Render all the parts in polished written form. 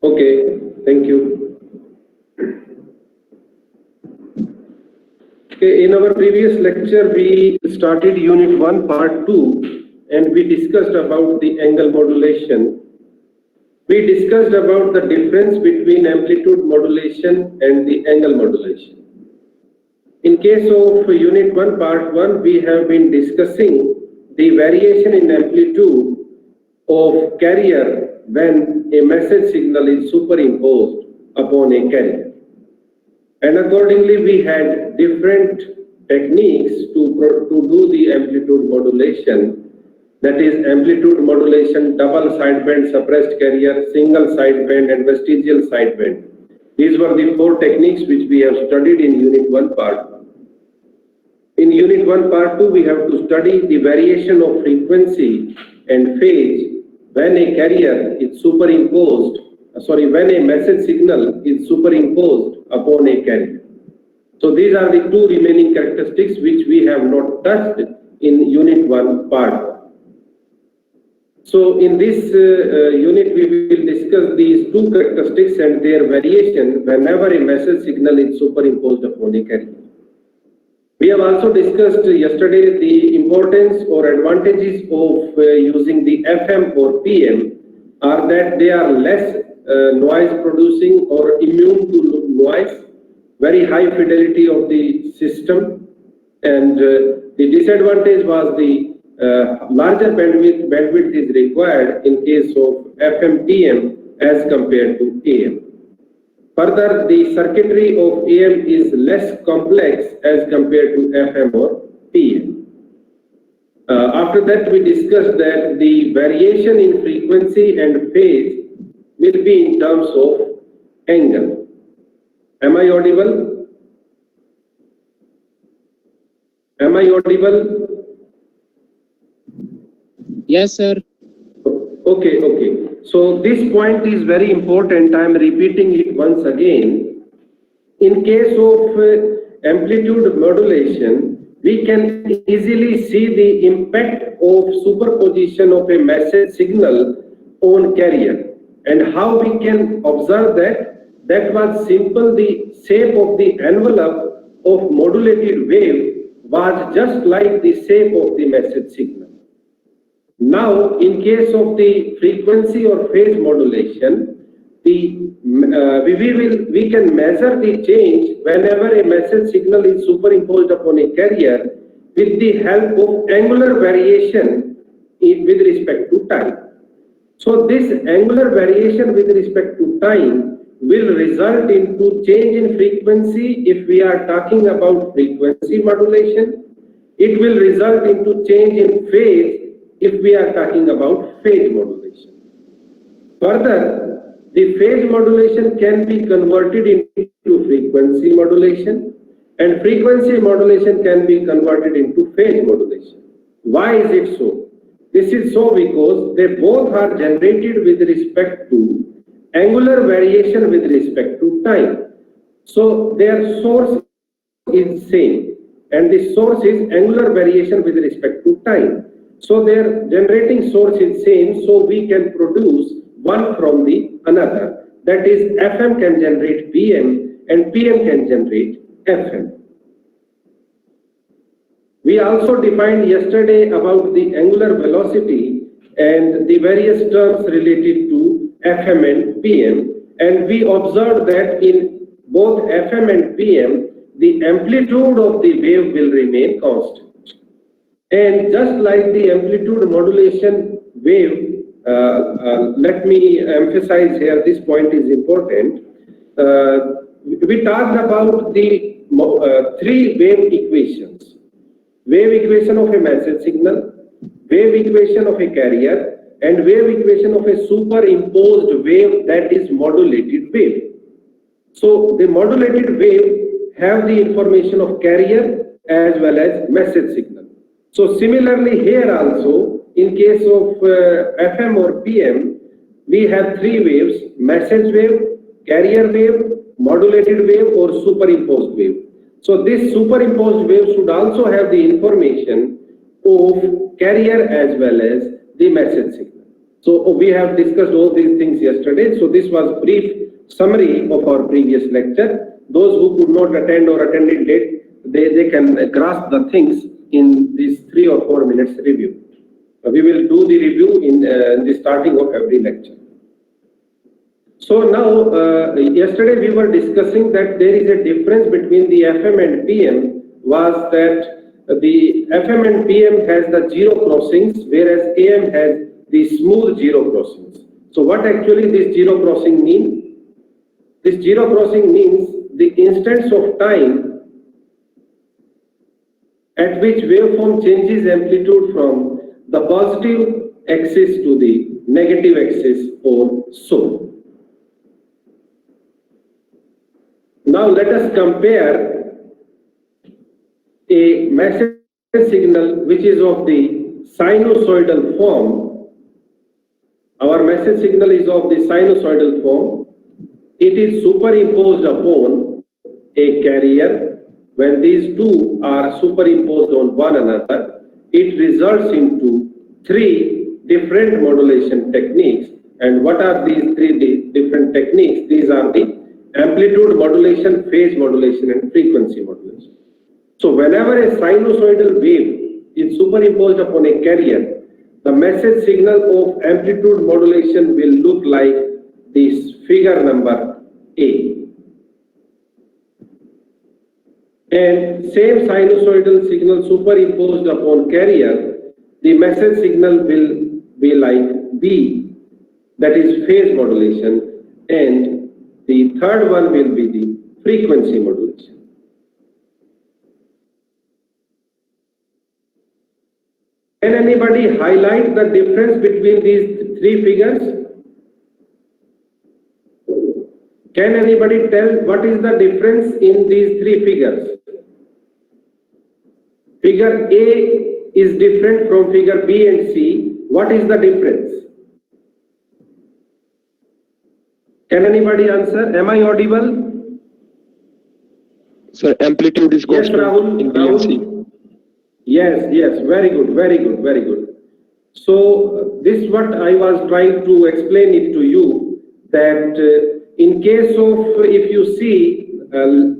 Okay, thank you. Okay, in our previous lecture, we started Unit 1, Part 2, and we discussed about the angle modulation. We discussed about the difference between amplitude modulation and the angle modulation. In case of Unit 1, Part 1, we have been discussing the variation in amplitude of carrier when a message signal is superimposed upon a carrier. And accordingly, we had different techniques to do the amplitude modulation. That is amplitude modulation, double sideband suppressed carrier, single sideband and vestigial sideband. These were the four techniques which we have studied in Unit 1, Part 1. In Unit 1, Part 2, we have to study the variation of frequency and phase when a carrier is superimposed, when a message signal is superimposed upon a carrier. So these are the two remaining characteristics which we have not touched in Unit 1, Part 1. So in this unit, we will discuss these two characteristics and their variation whenever a message signal is superimposed upon a carrier. We have also discussed yesterday the importance or advantages of using the FM or PM are that they are less noise producing or immune to noise, very high fidelity of the system, and the disadvantage was the larger bandwidth is required in case of FM PM as compared to AM. Further, the circuitry of AM is less complex as compared to FM or PM. After that, we discussed that the variation in frequency and phase will be in terms of angle. Am I audible? Am I audible? Yes, sir. Okay. So this point is very important. I am repeating it once again. In case of amplitude modulation, we can easily see the impact of superposition of a message signal on carrier. And how we can observe that? That was simple. The shape of the envelope of modulated wave was just like the shape of the message signal. Now, in case of the frequency or phase modulation, we can measure the change whenever a message signal is superimposed upon a carrier with the help of angular variation with respect to time. So this angular variation with respect to time will result into change in frequency if we are talking about frequency modulation. It will result into change in phase if we are talking about phase modulation. Further, the phase modulation can be converted into frequency modulation, and frequency modulation can be converted into phase modulation. Why is it so? This is so because they both are generated with respect to angular variation with respect to time. So their source is same, and the source is angular variation with respect to time. So their generating source is same, so we can produce one from the another. That is, FM can generate PM and PM can generate FM. We also defined yesterday about the angular velocity and the various terms related to FM and PM, and we observed that in both FM and PM, the amplitude of the wave will remain constant. And just like the amplitude modulation wave, let me emphasize here, this point is important. We talked about the three wave equations. Wave equation of a message signal, wave equation of a carrier, and wave equation of a superimposed wave, that is modulated wave. So the modulated wave have the information of carrier as well as message signal. So similarly here also, in case of FM or PM, we have three waves: message wave, carrier wave, modulated wave, or superimposed wave. So this superimposed wave should also have the information of carrier as well as the message signal. So we have discussed all these things yesterday. So this was brief summary of our previous lecture. Those who could not attend or attended late, they can grasp the things in this 3 or 4 minutes review. We will do the review in the starting of every lecture. So now, yesterday we were discussing that there is a difference between the FM and PM, was that the FM and PM has the zero crossings, whereas AM has the smooth zero crossings. So what actually this zero crossing means? This zero crossing means the instance of time at which waveform changes amplitude from the positive axis to the negative axis or so. Now let us compare a message signal which is of the sinusoidal form. Our message signal is of the sinusoidal form. It is superimposed upon a carrier. When these two are superimposed on one another, it results into 3 different modulation techniques. And what are these 3 different techniques? These are the amplitude modulation, phase modulation, and frequency modulation. So whenever a sinusoidal wave is superimposed upon a carrier, the message signal of amplitude modulation will look like this figure number A. And same sinusoidal signal superimposed upon carrier, the message signal will be like B, that is phase modulation, and the third one will be the frequency modulation. Can anybody highlight the difference between these 3 figures? Can anybody tell what is the difference in these 3 figures? Figure A is different from figure B and C. What is the difference? Can anybody answer? Am I audible? Sir, amplitude is constant in B and C. Yes, very good. So this is what I was trying to explain it to you, that in case of, if you see,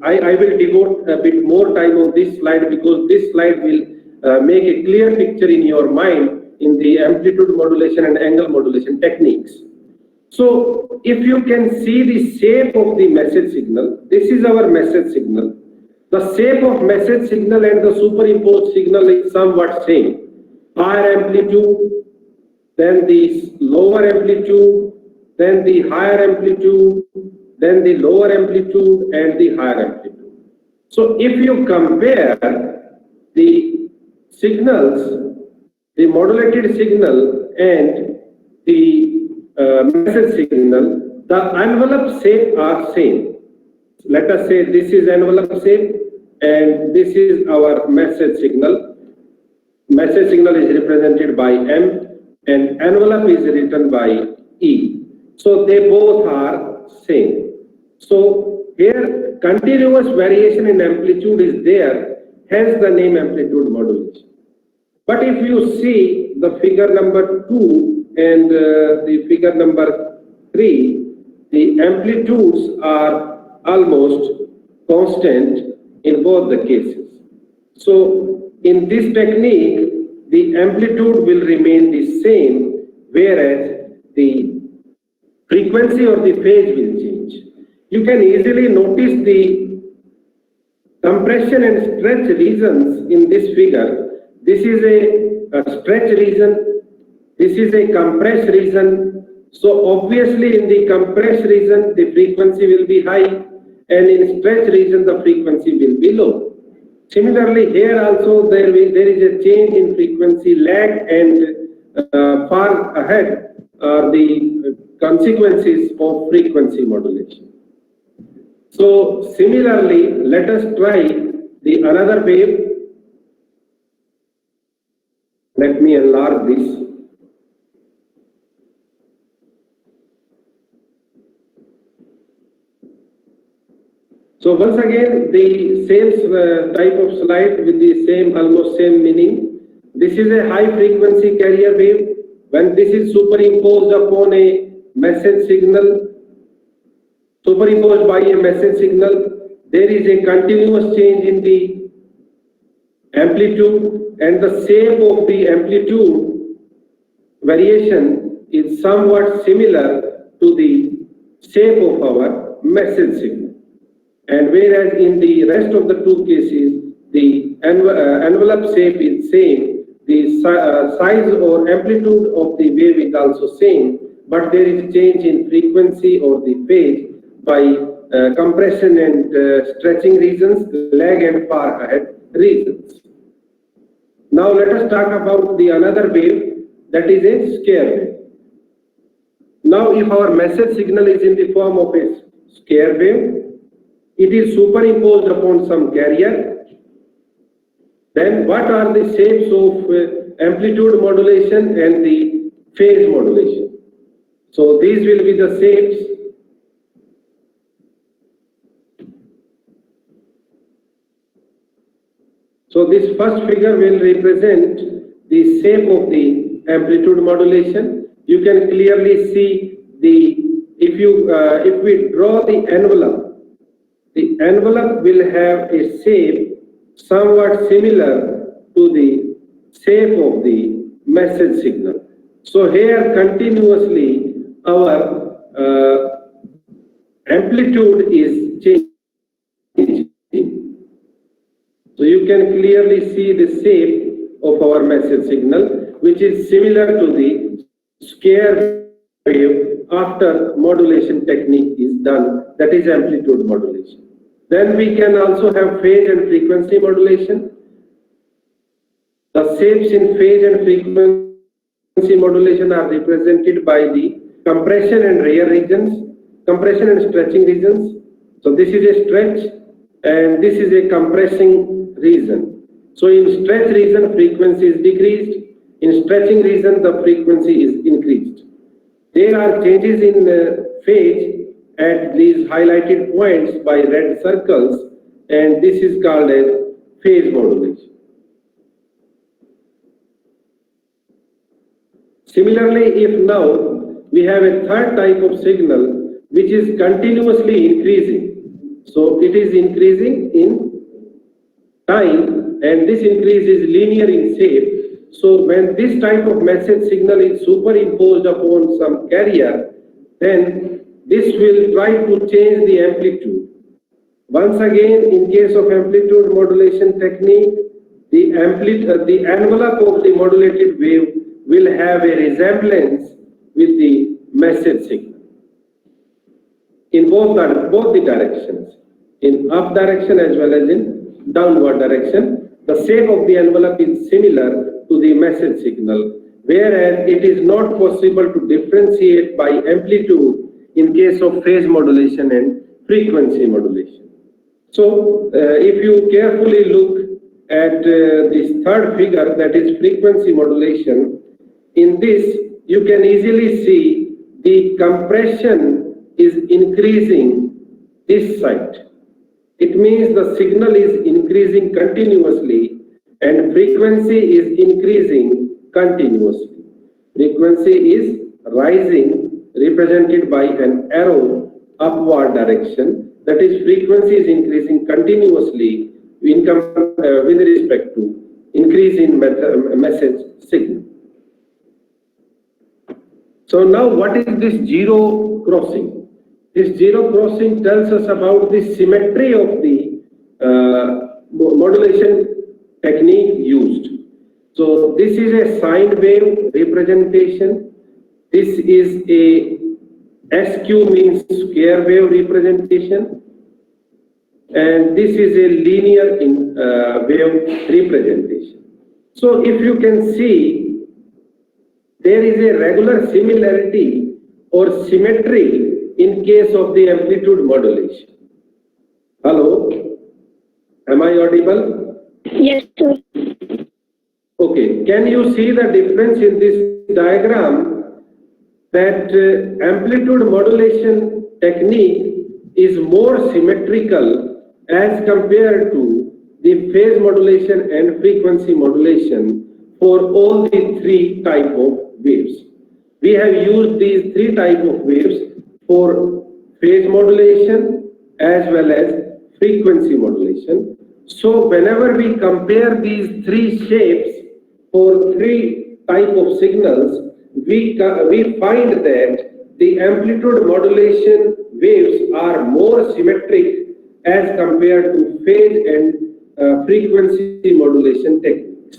I will devote a bit more time on this slide, because this slide will make a clear picture in your mind in the amplitude modulation and angle modulation techniques. So if you can see the shape of the message signal, this is our message signal. The shape of message signal and the superimposed signal is somewhat same. Higher amplitude, then the lower amplitude, then the higher amplitude, then the lower amplitude, and the higher amplitude. So if you compare the signals, the modulated signal and the message signal, the envelope shape are same. Let us say this is envelope shape and this is our message signal. Message signal is represented by M and envelope is written by E. So they both are same. So here continuous variation in amplitude is there, hence the name amplitude modulation. But if you see the figure number 2 and the figure number 3, the amplitudes are almost constant in both the cases. So in this technique, the amplitude will remain the same, whereas the frequency or the phase will change. You can easily notice the compression and stretch regions in this figure. This is a stretch region, this is a compressed region. So obviously in the compressed region the frequency will be high, and in stretch region the frequency will be low. Similarly here also there is a change in frequency lag, and far ahead are the consequences of frequency modulation. So similarly, let us try the another wave. Let me enlarge this. So once again, the same type of slide with the same, almost same meaning. This is a high frequency carrier wave when this is superimposed upon a message signal, superimposed by a message signal, there is a continuous change in the amplitude, and the shape of the amplitude variation is somewhat similar to the shape of our message signal. And whereas in the rest of the two cases, the envelope shape is same, the size or amplitude of the wave is also same, but there is change in frequency or the phase by compression and stretching reasons, lag and far ahead reasons. Now let us talk about the another wave, that is a scare wave. Now if our message signal is in the form of a scare wave, it is superimposed upon some carrier, then what are the shapes of amplitude modulation and the phase modulation? So these will be the shapes. So this first figure will represent the shape of the amplitude modulation. You can clearly see if we draw the envelope will have a shape somewhat similar to the shape of the message signal. So here continuously our amplitude is changing. So you can clearly see the shape of our message signal, which is similar to the scare wave after modulation technique is done, that is amplitude modulation. Then we can also have phase and frequency modulation. The shapes in phase and frequency modulation are represented by the compression and rear regions, compression and stretching regions. So this is a stretch and this is a compressing region. So in stretch region, frequency is decreased. In stretching region, the frequency is increased. There are changes in phase at these highlighted points by red circles, and this is called as phase modulation. Similarly, if now we have a third type of signal which is continuously increasing. So it is increasing in time, and this increase is linear in shape. So when this type of message signal is superimposed upon some carrier, then this will try to change the amplitude. Once again, in case of amplitude modulation technique, the envelope of the modulated wave will have a resemblance with the message signal in both the directions, in up direction as well as in downward direction. The shape of the envelope is similar to the message signal, whereas it is not possible to differentiate by amplitude in case of phase modulation and frequency modulation. So if you carefully look at this third figure, that is frequency modulation, in this you can easily see the compression is increasing this side. It means the signal is increasing continuously and frequency is increasing continuously. Frequency is rising, represented by an arrow upward direction. That is, frequency is increasing continuously with respect to increase in message signal. So now what is this zero crossing? This zero crossing tells us about the symmetry of the modulation technique used. So this is a sine wave representation. This is a SQ, means square wave representation, and this is a linear wave representation. So if you can see, there is a regular similarity or symmetry in case of the amplitude modulation. Hello, am I audible? Yes, sir. Okay, can you see the difference in this diagram, that amplitude modulation technique is more symmetrical as compared to the phase modulation and frequency modulation for all the three type of waves. We have used these three type of waves for phase modulation as well as frequency modulation. So whenever we compare these three shapes for three type of signals, we find that the amplitude modulation waves are more symmetric as compared to phase and frequency modulation techniques.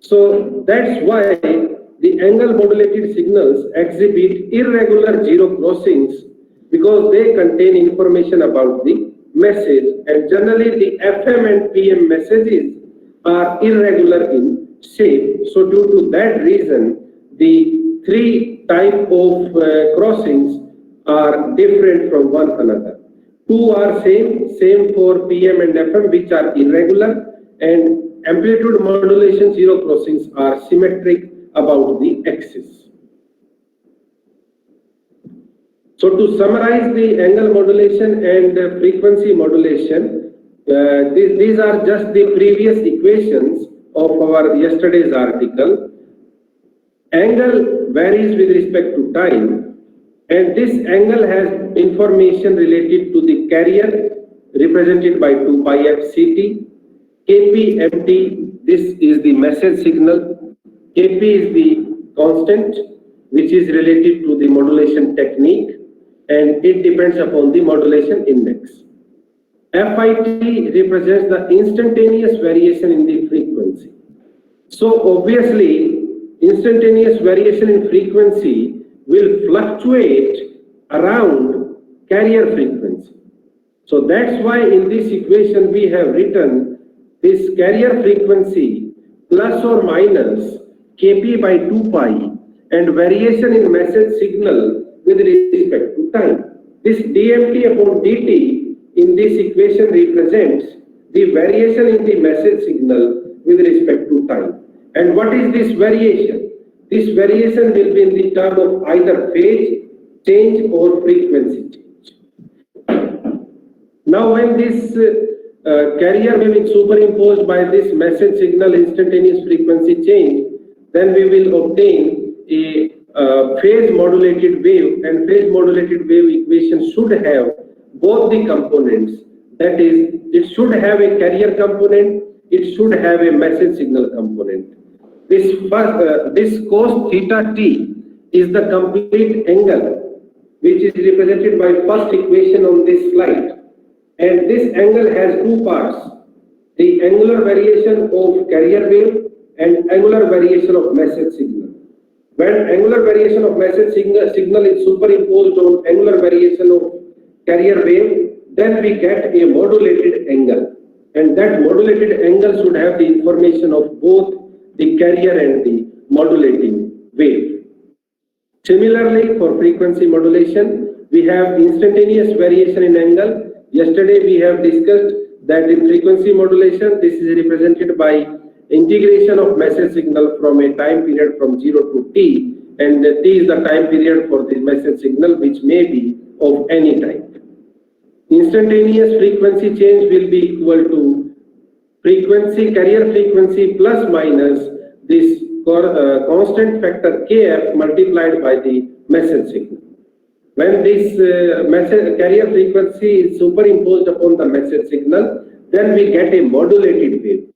So that's why the angle modulated signals exhibit irregular zero crossings because they contain information about the message, and generally the FM and PM messages are irregular in shape. So due to that reason, the three type of crossings are different from one another. Two are same for PM and FM, which are irregular, and amplitude modulation zero crossings are symmetric about the axis. So to summarize the angle modulation and frequency modulation, these are just the previous equations of our yesterday's article. Angle varies with respect to time, and this angle has information related to the carrier represented by 2 pi f ct. Kp mt, this is the message signal. Kp is the constant which is related to the modulation technique, and it depends upon the modulation index. Fit represents the instantaneous variation in the frequency. So obviously, instantaneous variation in frequency will fluctuate around carrier frequency. So that's why in this equation we have written this carrier frequency plus or minus Kp by 2 pi and variation in message signal with respect to time. This dmt upon dt in this equation represents the variation in the message signal with respect to time. And what is this variation? This variation will be in the term of either phase change or frequency change. Now when this carrier wave is superimposed by this message signal instantaneous frequency change, then we will obtain a phase modulated wave, and phase modulated wave equation should have both the components. That is, it should have a carrier component, it should have a message signal component. This cos theta t is the complete angle which is represented by first equation on this slide, and this angle has two parts: the angular variation of carrier wave and angular variation of message signal. When angular variation of message signal is superimposed on angular variation of carrier wave, then we get a modulated angle, and that modulated angle should have the information of both the carrier and the modulating wave. Similarly, for frequency modulation, we have instantaneous variation in angle. Yesterday we have discussed that in frequency modulation, this is represented by integration of message signal from a time period from 0 to t, and t is the time period for the message signal, which may be of any type. Instantaneous frequency change will be equal to carrier frequency plus minus this constant factor kf multiplied by the message signal. When this carrier frequency is superimposed upon the message signal, then we get a modulated wave.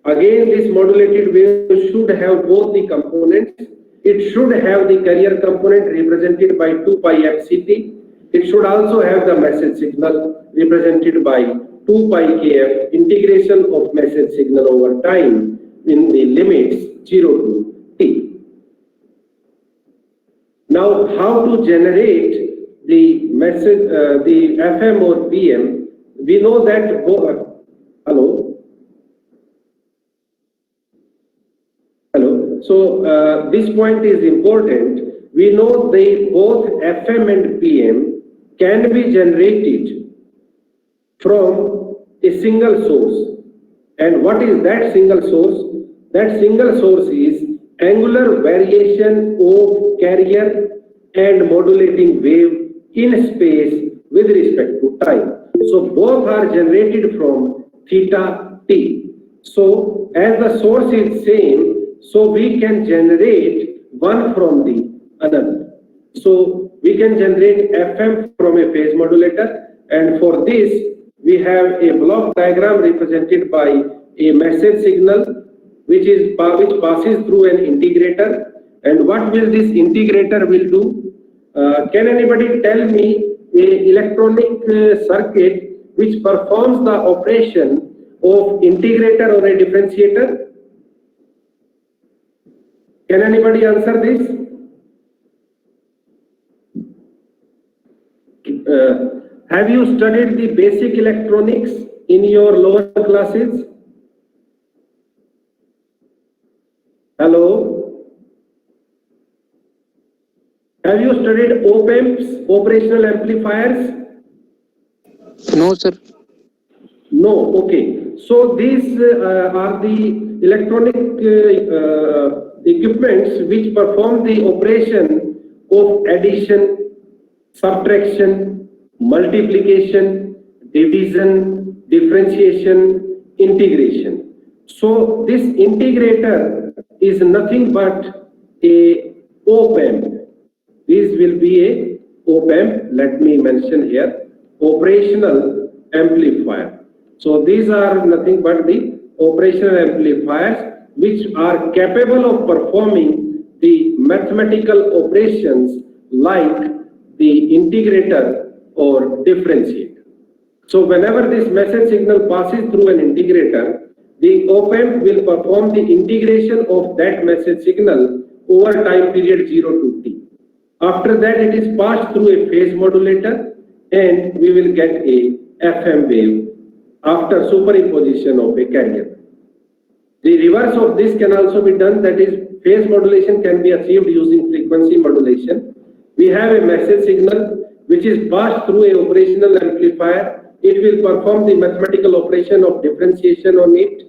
Again, this modulated wave should have both the components. It should have the carrier component represented by 2 pi f ct. It should also have the message signal represented by 2 pi kf integration of message signal over time in the limits 0 to t. Now, how to generate the message, the FM or PM? We know that hello. So this point is important. We know they both FM and PM can be generated from a single source. And what is that single source? That single source is angular variation of carrier and modulating wave in space with respect to time. So both are generated from theta t. So as the source is same, So we can generate one from the another. So we can generate FM from a phase modulator, and for this we have a block diagram represented by a message signal which passes through an integrator. And what will this integrator will do? Can anybody tell me a electronic circuit which performs the operation of integrator or a differentiator? Can anybody answer this? Have you studied the basic electronics in your lower classes? Hello? Have you studied op-amps, operational amplifiers? No, sir. No, okay. So these are the electronic equipments which perform the operation of addition, subtraction, multiplication, division, differentiation, integration. So this integrator is nothing but a op-amp. This will be a op-amp, let me mention here, operational amplifier. So these are nothing but the operational amplifiers which are capable of performing the mathematical operations like the integrator or differentiator. So whenever this message signal passes through an integrator, the op-amp will perform the integration of that message signal over time period 0 to t. After that, it is passed through a phase modulator and we will get a FM wave after superimposition of a carrier. The reverse of this can also be done, that is, phase modulation can be achieved using frequency modulation. We have a message signal which is passed through a operational amplifier. It will perform the mathematical operation of differentiation on it.